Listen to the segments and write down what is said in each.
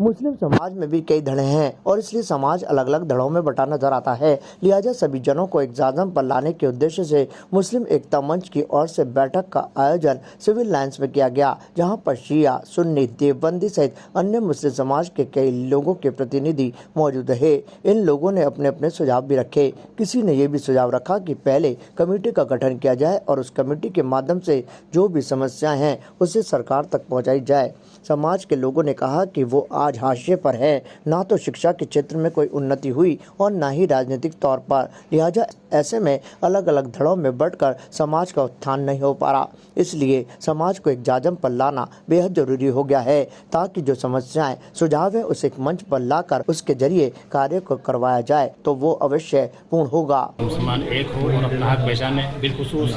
मुस्लिम समाज में भी कई धड़े हैं और इसलिए समाज अलग अलग धड़ों में बटा नजर आता है। लिहाजा सभी जनों को एक जाजम पर लाने के उद्देश्य से मुस्लिम एकता मंच की ओर से बैठक का आयोजन सिविल लाइंस में किया गया, जहां पर शिया, सुन्नी, देवबंदी सहित अन्य मुस्लिम समाज के कई लोगों के प्रतिनिधि मौजूद रहे। इन लोगों ने अपने अपने सुझाव भी रखे। किसी ने ये भी सुझाव रखा कि पहले कमेटी का गठन किया जाए और उस कमेटी के माध्यम से जो भी समस्याएं हैं उसे सरकार तक पहुंचाई जाए। समाज के लोगों ने कहा कि वो आज हाशिए पर है, ना तो शिक्षा के क्षेत्र में कोई उन्नति हुई और ना ही राजनीतिक तौर पर। लिहाजा ऐसे में अलग अलग धड़ों में बढ़कर समाज का उत्थान नहीं हो पा रहा। इसलिए समाज को एक जाजम पर लाना बेहद जरूरी हो गया है, ताकि जो समस्याएं सुझाव है उसे एक मंच पर लाकर उसके जरिए कार्य को करवाया जाए तो वो अवश्य पूर्ण होगा। मुसलमान एक हो और अपना हक पहचाने, बिलखुसूस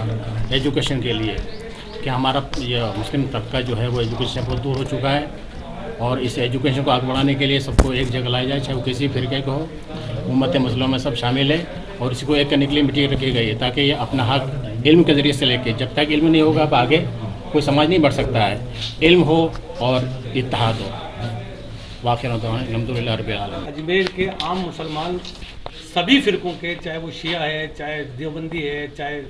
एजुकेशन के लिए कि हमारा ये मुस्लिम तबका जो है वो एजुकेशन से बहुत दूर हो चुका है और इस एजुकेशन को आगे बढ़ाने के लिए सबको एक जगह लाया जाए, चाहे वो किसी फिरके को हो, उम्मत मसलों में सब शामिल है और इसको एक करने के लिए मीटिंग रखी गई है ताकि ये अपना हक इल्म के ज़रिए से लेके, जब तक इल्म नहीं होगा अब आगे कोई समाज नहीं बढ़ सकता है। इल्म हो और इत्तेहाद हो। वाक़िअन अल्हम्दुलिल्लाह रब्बिल आलमीन। अजमेर के आम मुसलमान सभी फ़िरक़ों के, चाहे वो शिया है, चाहे देवबंदी है, चाहे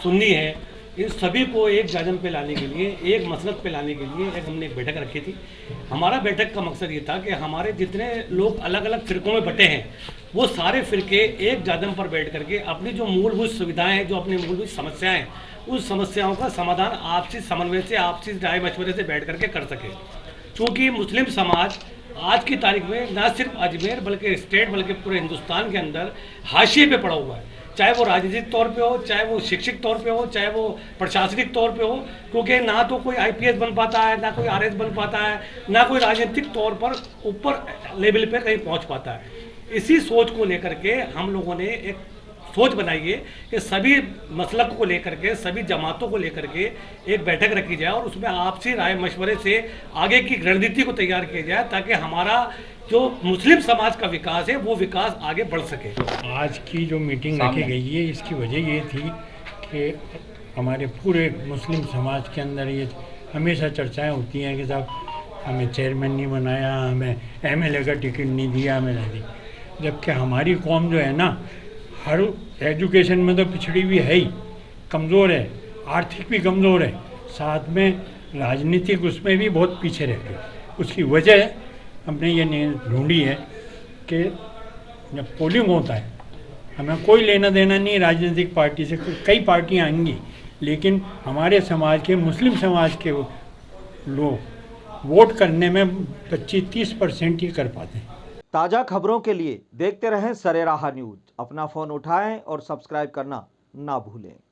सुन्नी है, इन सभी को एक जाजम पे लाने के लिए, एक मसलक पे लाने के लिए हमने एक बैठक रखी थी। हमारा बैठक का मकसद ये था कि हमारे जितने लोग अलग अलग फ़िरक़ों में बटे हैं वो सारे फ़िरके एक जाजम पर बैठ करके अपनी जो मूलभूत सुविधाएं हैं, जो अपनी मूलभूत समस्याएं हैं, उस समस्याओं का समाधान आपसी समन्वय से, आपसी राय मशवरे से बैठ करके कर सके। चूँकि मुस्लिम समाज आज की तारीख में न सिर्फ अजमेर बल्कि स्टेट बल्कि पूरे हिंदुस्तान के अंदर हाशिए पे पड़ा हुआ है, चाहे वो राजनीतिक तौर पे हो, चाहे वो शिक्षित तौर पे हो, चाहे वो प्रशासनिक तौर पे हो, क्योंकि ना तो कोई आईपीएस बन पाता है, ना कोई आरएस बन पाता है, ना कोई राजनीतिक तौर पर ऊपर लेवल पे कहीं पहुंच पाता है। इसी सोच को लेकर के हम लोगों ने एक सोच बनाई है कि सभी मसलक को लेकर के, सभी जमातों को लेकर के एक बैठक रखी जाए और उसमें आपसी राय मशवरे से आगे की रणनीति को तैयार किया जाए ताकि हमारा जो मुस्लिम समाज का विकास है वो विकास आगे बढ़ सके। आज की जो मीटिंग रखी गई है इसकी वजह ये थी कि हमारे पूरे मुस्लिम समाज के अंदर ये हमेशा चर्चाएं होती हैं कि साहब हमें चेयरमैन नहीं बनाया, हमें एमएलए का टिकट नहीं दिया, हमें नहीं दी। जबकि हमारी कौम जो है ना, हर एजुकेशन में तो पिछड़ी भी है ही, कमज़ोर है, आर्थिक भी कमज़ोर है, साथ में राजनीतिक उसमें भी बहुत पीछे रह गई। उसकी वजह हमने ये ढूंढी है कि जब पोलिंग होता है हमें कोई लेना देना नहीं राजनीतिक पार्टी से, कई पार्टियां आएंगी, लेकिन हमारे समाज के, मुस्लिम समाज के लोग वोट करने में 25-30% ही कर पाते हैं। ताज़ा खबरों के लिए देखते रहें सरेराह न्यूज़। अपना फ़ोन उठाएं और सब्सक्राइब करना ना भूलें।